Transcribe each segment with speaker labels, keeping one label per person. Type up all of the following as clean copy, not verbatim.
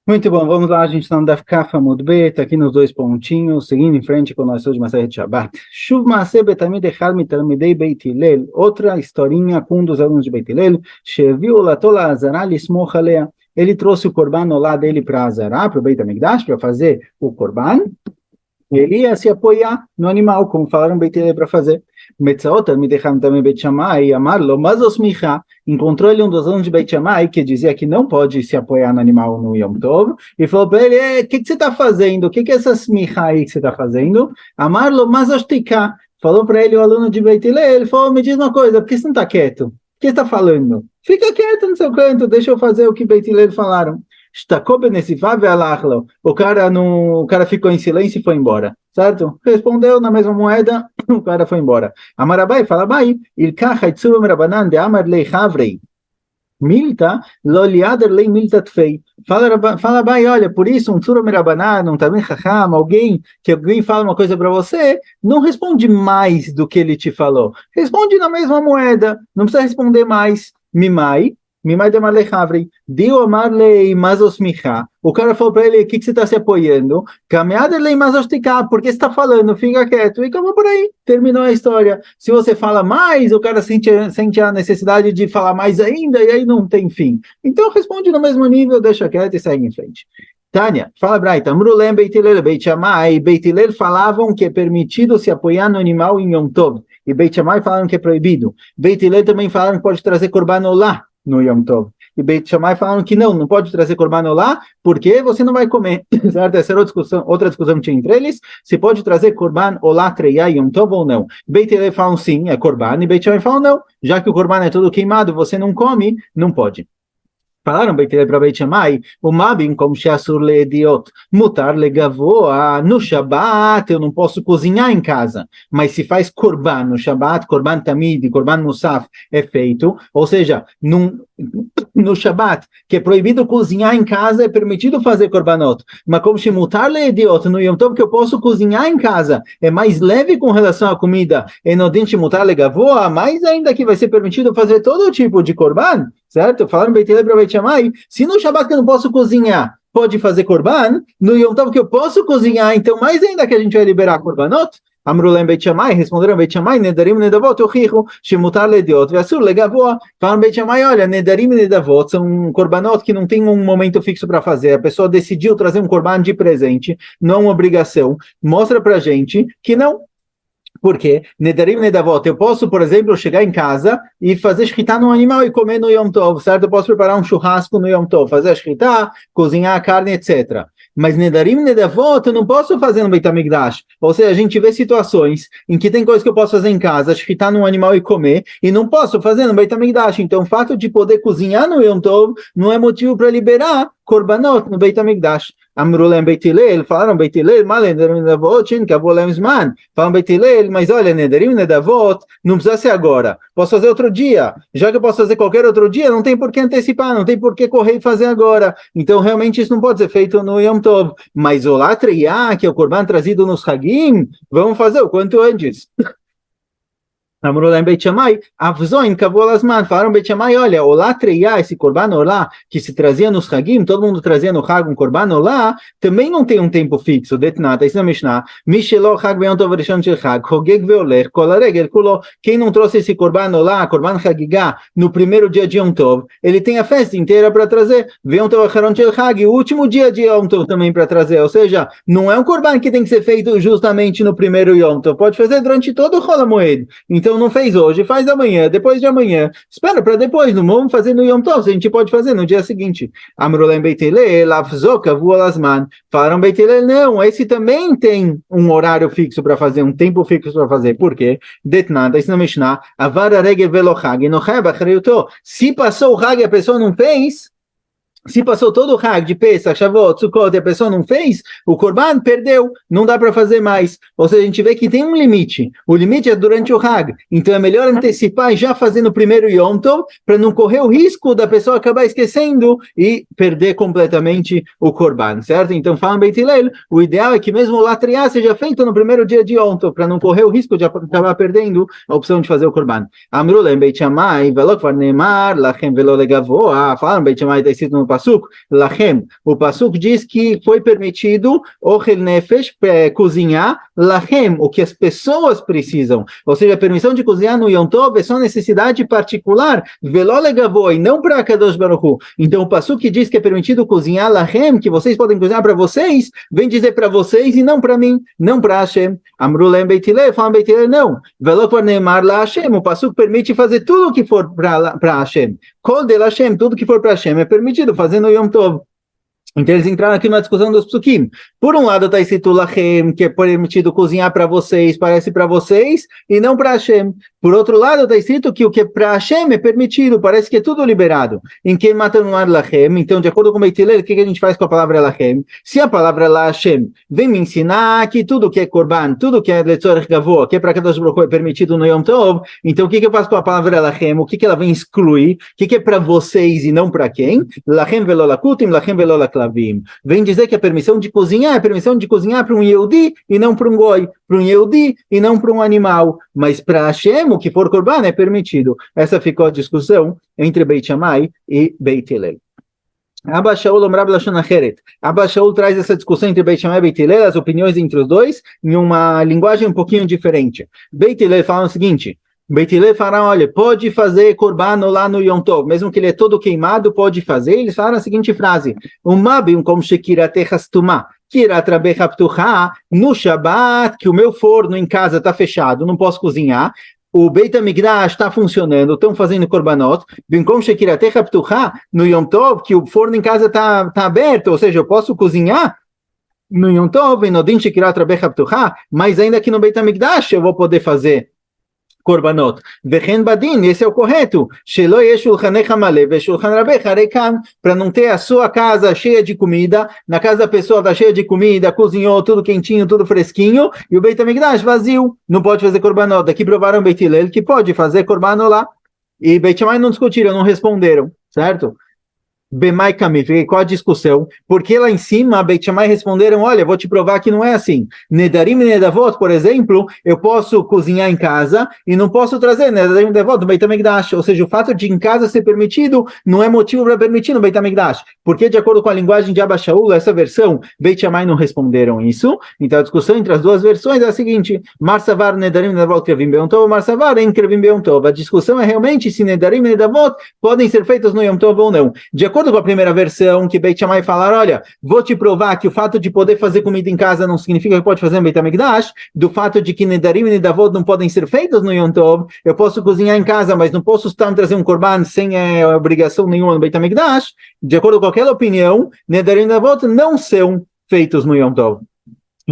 Speaker 1: Muito bom, vamos lá, a gente está no Daf Kaf Amud Bet, aqui nos dois pontinhos, seguindo em frente com nós hoje, Masechet Shabbat. Shuv Maaseh Betamid Echad Mitalmidei Beit Hillel, outra historinha com um dos alunos de Beit Hillel, Sheviu Latola Azara Lismoch Alea. Ele trouxe o Korban lá dele para Azara, para o Beit HaMikdash, para fazer o Korban. Ele ia se apoiar no animal, como falaram Beit Hillel para fazer. Metzaot Talmidei também Beit Shammai, Amarlo, Mazos Micha, encontrou ele um dos alunos de Beit Shammai que dizia que não pode se apoiar no animal no Yom Tov, e falou para ele, o que você está fazendo? O que é essa smicha aí que você está fazendo? Amarlo, Mazos Tika, falou para ele o aluno de Beit Hillel, ele falou, me diz uma coisa, por que você não está quieto? O que você está falando? Fica quieto no seu canto, deixa eu fazer o que Beit Hillel falaram. O cara ficou em silêncio e foi embora, certo? Respondeu na mesma moeda, o cara foi embora. Amarabai, fala bai, ilkacha itzuvim rabanan de amar lei havrei. Milta, loliader lei milta tfei. Fala bai, olha, por isso um tzura merabanan, um também chacham, alguém fala uma coisa para você, não responde mais do que ele te falou. Responde na mesma moeda, não precisa responder mais. Mimai de Marley Havre, Dio Marley Mazosmicha. O cara falou para ele: o que você está se apoiando? Caminhada lei Mazostica, porque você está falando, fica quieto. E acabou por aí, terminou a história. Se você fala mais, o cara sente a necessidade de falar mais ainda, e aí não tem fim. Então responde no mesmo nível, deixa quieto e segue em frente. Tânia, fala Braita, Amrulem Beit Hillel, Beit Shammai, Beit Hillel falavam que é permitido se apoiar no animal em Yom Tov, e Beit Shammai falaram que é proibido. Beit Hillel também falaram que pode trazer Korban Olá no Yom Tov. E Beit Shammai falaram que não pode trazer Korban Olá, porque você não vai comer. Certo? Essa era outra discussão que tinha entre eles, se pode trazer Korban Olá Treiá Yom Tov ou não. Beit Hillel falam sim, é Korban, e Beit Shammai falam não, já que o Korban é todo queimado, você não come, não pode. Falaram Beit Hillel para Beit Shammai, o Mabim, como Sheasur Leediot, Mutar Legavoa, no Shabat eu não posso cozinhar em casa, mas se faz Korban no Shabat, Korban Tamid, Korban Musaf é feito, ou seja, no Shabat, que é proibido cozinhar em casa, é permitido fazer Korbanot, mas como Shemutar Leediot, no Yom Tov que eu posso cozinhar em casa, é mais leve com relação à comida, e no Din Shemutar Legavoa, mais ainda que vai ser permitido fazer todo tipo de Korban, certo? Falaram Beit Hillel para Beit Shammai, se no Shabat que eu não posso cozinhar, pode fazer Korban, no Yom Tov que eu posso cozinhar, então mais ainda que a gente vai liberar Korbanot, Amrulem Beit Shammai, responderam Beit Shammai, Nedarim Nedavot, Yochichu, Shemutar Lediot, Veasur Legavoa. Falaram Beit Shammai, olha, Nedarim Nedavot são Korbanot que não tem um momento fixo para fazer, a pessoa decidiu trazer um Korban de presente, não é uma obrigação, mostra pra gente que não. Porque, Nedarim Nedavot, eu posso, por exemplo, chegar em casa e fazer shritá no animal e comer no Yom Tov, certo? Eu posso preparar um churrasco no Yom Tov, fazer a shritá, cozinhar a carne, etc. Mas Nedarim Nedavot eu não posso fazer no Beit HaMikdash. Ou seja, a gente vê situações em que tem coisas que eu posso fazer em casa, shritá no animal e comer, e não posso fazer no Beit HaMikdash. Então, o fato de poder cozinhar no Yom Tov não é motivo para liberar Korbanot no Beit HaMikdash. Amrulem Beit Hillel, falaram Beit Hillel, mal Nedarim Nedavot, Shinkavolem Zman. Falaram Beit Hillel, mas olha, Nedarim Nedavot, não precisa ser agora, posso fazer outro dia. Já que eu posso fazer qualquer outro dia, não tem por que antecipar, não tem por que correr e fazer agora. Então, realmente, isso não pode ser feito no Yom Tov. Mas o Latriá, que é o Korban trazido nos Hagim, vamos fazer o quanto antes. Amrulem Beit Shammai, Avzoin Kavolasman, falaram Beit Shammai, olha, Olá Treiá, esse Korban Olá, que se trazia nos Hagim, todo mundo trazia no Hag um Korban Olá, também não tem um tempo fixo, Detnata, isso na Mishnah, Mishelo Hag Be'yom Tov Rishon Shel Hag, Hogeg Veoler, Kol Haregel Kulo, quem não trouxe esse Korban Olá, Korban Hagigá, no primeiro dia de Yom Tov, ele tem a festa inteira para trazer, Ve'yom Tov Acharon Shel Hag, o último dia de Yom Tov também para trazer, ou seja, não é um Korban que tem que ser feito justamente no primeiro Yom Tov, pode fazer durante todo o Chol HaMoed. Então não fez hoje, faz amanhã, depois de amanhã. Espera para depois, não vamos fazer no Yom Tov, a gente pode fazer no dia seguinte. Amrulem Beit Hillel, Avzoka Vuolasman. Falaram Beit Hillel, não, esse também tem um horário fixo para fazer, um tempo fixo para fazer. Por quê? Detnada, isso na Mishnah, Avara Regel Velo Hag, Enocheb Achriuto. Se passou o Hag e a pessoa não fez, se passou todo o Hag de Pesach, Shavuot, Sukkot e a pessoa não fez, o Korban perdeu, não dá para fazer mais. Ou seja, a gente vê que tem um limite. O limite é durante o Hag. Então é melhor antecipar e já fazer no primeiro Yom Tov, para não correr o risco da pessoa acabar esquecendo e perder completamente o Korban, certo? Então falam Beit Hillel, o ideal é que mesmo o Latriá seja feito no primeiro dia de Yom Tov, para não correr o risco de acabar perdendo a opção de fazer o Korban. Amrulem Beit Shammai, Velo Kvar Neemar, Lachem Velo Legavoa. Falaram Beit Shammai, está escrito no Pasuk, lachem. O Pasuk diz que foi permitido ochel nefesh, cozinhar, lachem, o que as pessoas precisam. Ou seja, a permissão de cozinhar no Yom Tov é só necessidade particular, veló legavoi, não para Kadosh Baruch Hu. Então o Pasuk que diz que é permitido cozinhar lachem, que vocês podem cozinhar para vocês, vem dizer para vocês e não para mim, não para Hashem. Amrulem Beit Hillel, falam Beit Hillel, não. Veló kvar neemar la Hashem, o Pasuk permite fazer tudo o que for para Hashem. Kol de Hashem, tudo que for para Hashem é permitido fazer no Yom Tov. Então eles entraram aqui numa discussão dos psukim. Por um lado está escrito lachem, que é permitido cozinhar para vocês, parece para vocês, e não para Hashem. Por outro lado está escrito que o que é para Hashem é permitido, parece que é tudo liberado. Em quem mata no ar lachem, então de acordo com o Beit Hillel, o que a gente faz com a palavra lachem? Se a palavra la Hashem vem me ensinar que tudo que é korban, tudo que é letzorech gavoa, que é para Kadosh Baruch Hu é permitido no Yom Tov, então o que eu faço com a palavra lachem? O que ela vem excluir? O que é para vocês e não para quem? Lachem velo lakutim, lachem velo laklavim. Vem dizer que a permissão de cozinhar é permissão de cozinhar para um Yehudi e não para um Goi, para um Yehudi e não para um animal, mas para Hashem, o que for korban é permitido. Essa ficou a discussão entre Beit Shammai e Beit Hillel. Abba Shaul Omrav Lashon Acheret. Abba Shaul traz essa discussão entre Beit Shammai e Beit Hillel, as opiniões entre os dois, em uma linguagem um pouquinho diferente. Beit Hillel fala o seguinte: Beit Hillel fala, olha, pode fazer korban lá no Yom Tov, mesmo que ele é todo queimado, pode fazer. Eles falam a seguinte frase: como shekiratechastuma, kiratrabecha ptucha, no Shabbat, que o meu forno em casa está fechado, não posso cozinhar. O Beit HaMikdash está funcionando, estão fazendo korbanot, como shekiratech ptucha, no Yom Tov, que o forno em casa está aberto, ou seja, eu posso cozinhar no Yom Tov, mas ainda que no Beit HaMikdash eu vou poder fazer korbanot. Vechen badin, esse é o correto. Shelo yeshulchanecha male veshulchan rabecha rekan, para não ter a sua casa cheia de comida, na casa da pessoa está cheia de comida, cozinhou tudo quentinho, tudo fresquinho, e o Beit HaMikdash vazio, não pode fazer korbanot. Aqui provaram Beit Hillel que pode fazer korbanot lá. E Beit Shammai não discutiram, não responderam, certo? Bemai Kamif, qual a discussão? Porque lá em cima, a Beit Shammai responderam, olha, vou te provar que não é assim. Nedarim e Nedavot, por exemplo, eu posso cozinhar em casa e não posso trazer Nedarim e Nedavot do Beit HaMikdash. Ou seja, o fato de em casa ser permitido não é motivo para permitir no Beit HaMikdash. Porque, de acordo com a linguagem de Abba Shaul, essa versão, Beit Shammai não responderam isso. Então, a discussão entre as duas versões é a seguinte: Marsavar Nedarim e Nedavot Krevim Be'Yom Tov, Marsavar em Krevim Be'Yom Tov. A discussão é realmente se Nedarim e Nedavot podem ser feitos no Yom Tov ou não. De acordo com a primeira versão, que Beit Shammai falaram, olha, vou te provar que o fato de poder fazer comida em casa não significa que pode fazer no Beit HaMikdash, do fato de que Nedarim e Nedavot não podem ser feitos no Yom Tov, eu posso cozinhar em casa, mas não posso trazer um korban sem obrigação nenhuma no Beit HaMikdash. De acordo com aquela opinião, Nedarim e Nedavot não são feitos no Yom Tov.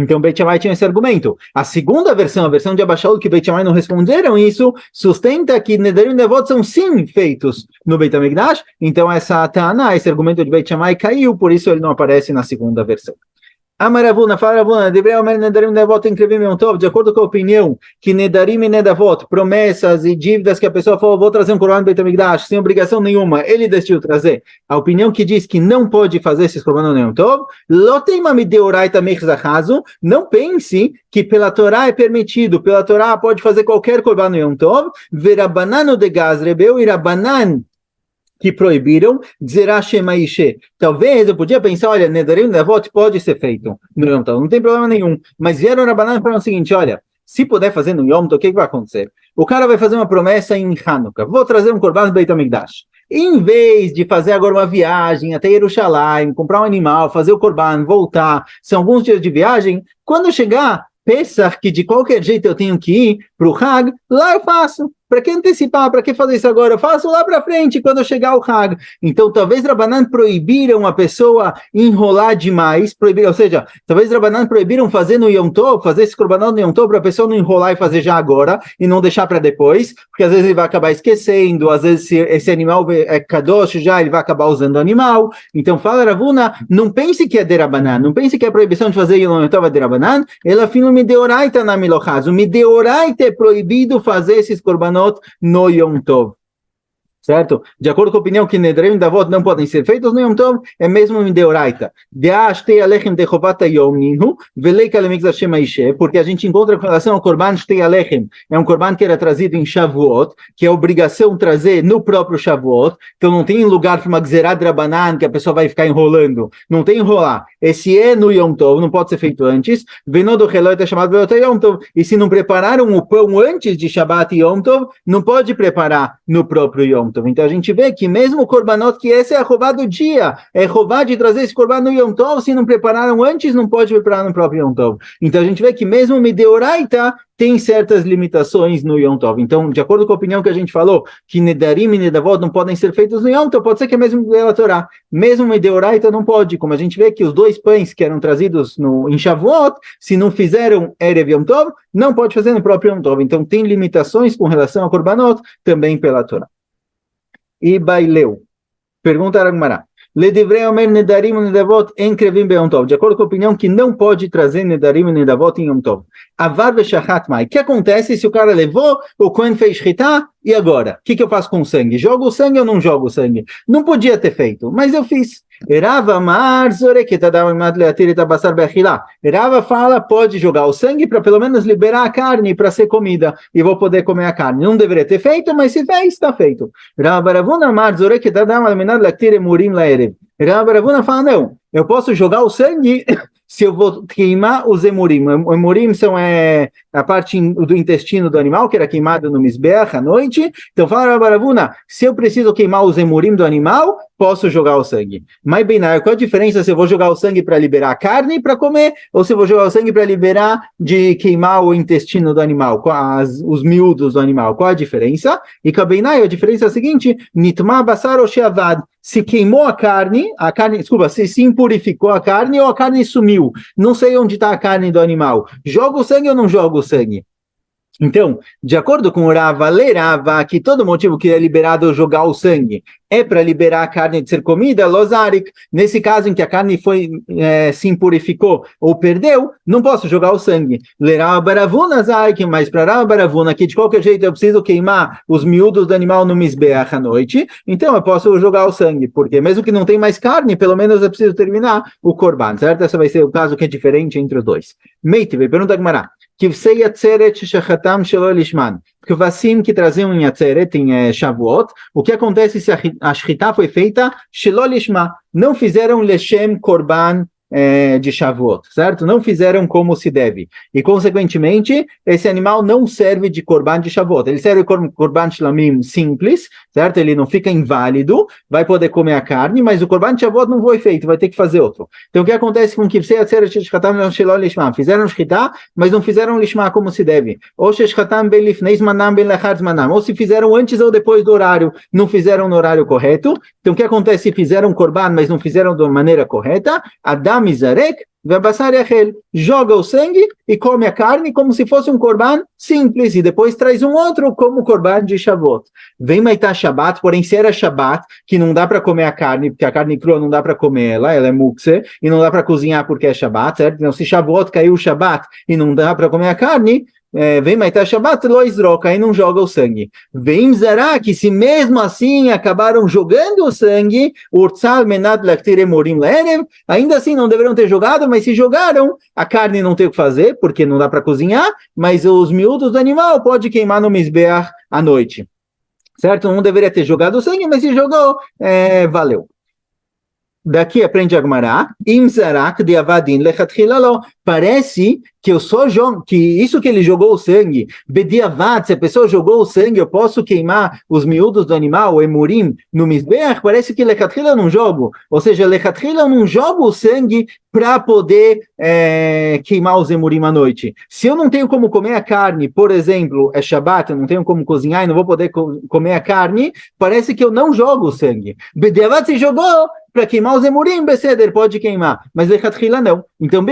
Speaker 1: Então Beit Shammai tinha esse argumento. A segunda versão, a versão de Abba Shaul, que Beit Shammai não responderam isso, sustenta que Nedarim e Nedavot são sim feitos no Beit HaMikdash. Então essa Ta'ana, esse argumento de Beit Shammai caiu, por isso ele não aparece na segunda versão. Amaravuna, fala Ravuna, deveria Omer Nedarim e Nedavot em Krevim Be'Yom Tov, de acordo com a opinião que Nedarim e Nedavot, promessas e dívidas que a pessoa falou, vou trazer um korban no Beit HaMikdash, sem obrigação nenhuma, ele decidiu trazer. A opinião que diz que não pode fazer esses korban no Yom Tov, Loteima mideoraita mechzachazu, não pense que pela Torá é permitido, pela Torá pode fazer qualquer korban no Yom Tov, verabanano de gazrebeu e rabanan, que proibiram, Zerah Shema Ishe. Talvez eu podia pensar, olha, Nedarim e Nedavot pode ser feito no Yom Tov, não tem problema nenhum. Mas vieram na banana e falaram o seguinte, olha, se puder fazer no Yom Tov, o que vai acontecer? O cara vai fazer uma promessa em Hanukkah, vou trazer um korban do Beit HaMikdash. Em vez de fazer agora uma viagem até Jerusalém, comprar um animal, fazer o korban, voltar, são alguns dias de viagem, quando chegar Pesach, que de qualquer jeito eu tenho que ir para o Hag, lá eu faço. Para que antecipar? Para que fazer isso agora? Eu faço lá para frente, quando eu chegar ao Hag. Então, talvez Rabanan proibiram a pessoa enrolar demais, ou seja, talvez Rabanan proibiram fazer no Yom Tov, fazer esse korbanot no Yom Tov, para a pessoa não enrolar e fazer já agora, e não deixar para depois, porque às vezes ele vai acabar esquecendo, às vezes esse animal é kadosh já, ele vai acabar usando o animal. Então, fala Ravuna, não pense que é de Rabanan, não pense que a proibição de fazer no Yom Tov é de Rabanan, ela fina mideoraita na milochaz. O mideoraita é proibido fazer esses korbanot no Yom Tov. certo? De acordo com a opinião que Nedarim da avó não podem ser feitos no Yom Tov, é mesmo em Deoraita. Porque a gente encontra com relação ao Korban Shtei Alechem, é um Korban que era trazido em Shavuot, que é obrigação trazer no próprio Shavuot, então não tem lugar para uma Gzerah Drabanan, que a pessoa vai ficar enrolando, não tem enrolar. Esse é no Yom Tov, não pode ser feito antes. Venodo Reloit é chamado Beot Yom Tov, e se não prepararam o pão antes de Shabbat e Yom Tov, não pode preparar no próprio Yom Tov. Então a gente vê que mesmo o Korbanot, que esse é a roubá do dia, é roubá de trazer esse Korban no Yom Tov, se não prepararam antes, não pode preparar no próprio Yom Tov. Então a gente vê que mesmo Mideoraita tem certas limitações no Yom Tov. Então, de acordo com a opinião que a gente falou, que Nedarim e Nedavot não podem ser feitos no Yom Tov, pode ser que é mesmo pela Torá. Mesmo Mideoraita não pode, como a gente vê que os dois pães que eram trazidos em Shavuot, se não fizeram Erev Yom Tov, não pode fazer no próprio Yom Tov. Então tem limitações com relação a Korbanot, também pela Torá. E Baileu. Pergunta a Agmará. Ledivrei Omer Nedarim e Nedavot em Krevim Beyom Tov. De acordo com a opinião que não pode trazer Nedarim e Nedavot em Yom Tov. Avar veshachat mai. O que acontece se o cara levou, o Kohen fez shritá, e agora? O que eu faço com o sangue? Jogo o sangue ou não jogo o sangue? Não podia ter feito, mas eu fiz. Rava fala, pode jogar o sangue para pelo menos liberar a carne para ser comida e vou poder comer a carne. Não deveria ter feito, mas se fez, está feito. Rava fala, não, eu posso jogar o sangue se eu vou queimar os emurim. Emurim são a parte do intestino do animal, que era queimado no Mizbeach à noite. Então fala, Rabaravuna, se eu preciso queimar os emurim do animal, posso jogar o sangue. Mas, Beinar, qual a diferença se eu vou jogar o sangue para liberar a carne para comer, ou se eu vou jogar o sangue para liberar de queimar o intestino do animal, os miúdos do animal? Qual a diferença? E com a Beinar, a diferença é a seguinte, Nitma basar ou sheavad. Se queimou a carne, desculpa, se impurificou a carne ou a carne sumiu. Não sei onde está a carne do animal. Joga o sangue ou não joga o sangue? Então, de acordo com o Rava, lerava que todo motivo que é liberado jogar o sangue é para liberar a carne de ser comida, lozarik. Nesse caso em que a carne se impurificou ou perdeu, não posso jogar o sangue. Lerava baravuna zarik, mas para Rava baravuna, que de qualquer jeito eu preciso queimar os miúdos do animal no misbeach à noite, então eu posso jogar o sangue, porque mesmo que não tem mais carne, pelo menos eu preciso terminar o korban, certo? Esse vai ser o caso que é diferente entre os dois. Meitive, pergunta Agmará. Kivsei Yatzeret Shechatam Shelo Lishman. Kvassim que traziam em Yatzeret, em Shavuot, o que acontece se a Shchita foi feita Shelo Lishma, não fizeram Leshem Korban de Shavuot, certo? Não fizeram como se deve. E, consequentemente, esse animal não serve de Korban de Shavuot. Ele serve como Korban Shlamim simples, certo? Ele não fica inválido, vai poder comer a carne, mas o Korban de Shavuot não foi feito, vai ter que fazer outro. Então, o que acontece com Kivsei Atzeret Shechchatam Shelo Lishma? Fizeram Shchita, mas não fizeram Lishma como se deve. Ou Shechchatam Ben Lifnei Zmanam Ben Lachar Zmanam. Ou se fizeram antes ou depois do horário, não fizeram no horário correto. Então, o que acontece se fizeram Korban, mas não fizeram da maneira correta? Adam Mizarek, joga o sangue e come a carne como se fosse um korban simples, e depois traz um outro como korban de Shavuot. Vem Maitá Shabbat, porém se era Shabbat, que não dá para comer a carne, porque a carne crua não dá para comer ela é mukse, e não dá para cozinhar porque é Shabbat, certo? Então se Shavuot caiu o Shabbat e não dá para comer a carne, vem Maitá Shabbat, loisroca, aí não joga o sangue. Vem Zará, que se mesmo assim acabaram jogando o sangue, Urtzal Menat Laktir Emorim Lerev, ainda assim não deveriam ter jogado, mas se jogaram, a carne não tem o que fazer, porque não dá para cozinhar, mas os miúdos do animal pode queimar no Mizbeach à noite. Certo? Não deveria ter jogado o sangue, mas se jogou, valeu. Daqui aprende Agmará, Imzarak de Avadin Lechatchilalo. Parece que eu só jogo, que isso que ele jogou o sangue, Bediavad, se a pessoa jogou o sangue, eu posso queimar os miúdos do animal, o emurim, no Mizbeach, parece que Lechatchila eu não jogo. Ou seja, Lechatchila eu não jogo o sangue para poder queimar os emurim à noite. Se eu não tenho como comer a carne, por exemplo, é Shabbat, eu não tenho como cozinhar e não vou poder comer a carne, parece que eu não jogo o sangue. Bediavad se jogou para queimar os emurim, Beseder, pode queimar, mas Lechatchila não. Então,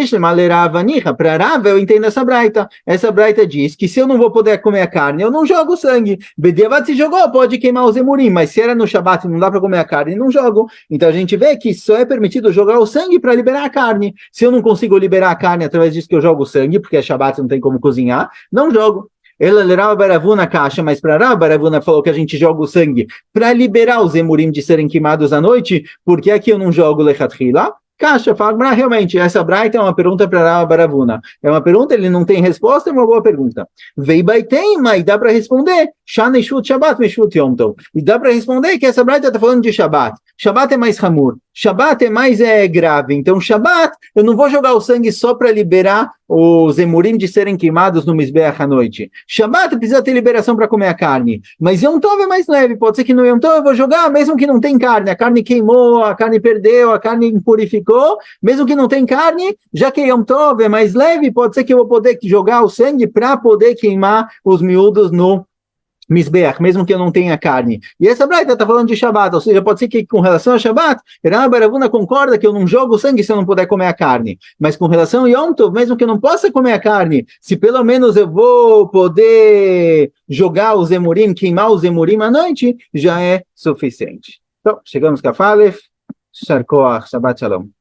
Speaker 1: para Rava, eu entendo essa braita. Essa braita diz que se eu não vou poder comer a carne, eu não jogo o sangue. Bediavad se jogou, pode queimar os emurim, mas se era no Shabbat e não dá para comer a carne, não jogo. Então a gente vê que só é permitido jogar o sangue para liberar a carne. Se eu não consigo liberar a carne através disso que eu jogo o sangue, porque é Shabbat, não tem como cozinhar, não jogo. Ela lerava Baravuna caixa, mas para Rav Baravuna falou que a gente joga o sangue para liberar os emurim de serem queimados à noite, por que aqui eu não jogo lechatchila? Caixa, fala, realmente, essa braita é uma pergunta para Rav Baravuna. É uma pergunta, ele não tem resposta, é uma boa pergunta. Vei baitem, mas dá para responder. Shaneshut Shabbat, Meshut Yom Tov. E dá para responder que essa braita está falando de Shabbat. Shabbat é mais hamur. Shabbat é mais grave. Então, Shabbat, eu não vou jogar o sangue só para liberar os emurim de serem queimados no Mizbeach à noite. Shabbat precisa ter liberação para comer a carne. Mas Yom Tov é mais leve. Pode ser que no Yom Tov eu vou jogar, mesmo que não tem carne. A carne queimou, a carne perdeu, a carne impurificou. Mesmo que não tem carne, já que Yom Tov é mais leve, pode ser que eu vou poder jogar o sangue para poder queimar os miúdos no Mizbeach, mesmo que eu não tenha carne. E essa braita está falando de Shabbat, ou seja, pode ser que com relação a Shabbat, Rav Baravuna concorda que eu não jogo o sangue se eu não puder comer a carne. Mas com relação a Yom Tov, mesmo que eu não possa comer a carne, se pelo menos eu vou poder jogar os emurim, queimar os emurim à noite, já é suficiente. Então, chegamos com a Falef, Shabbat Shalom.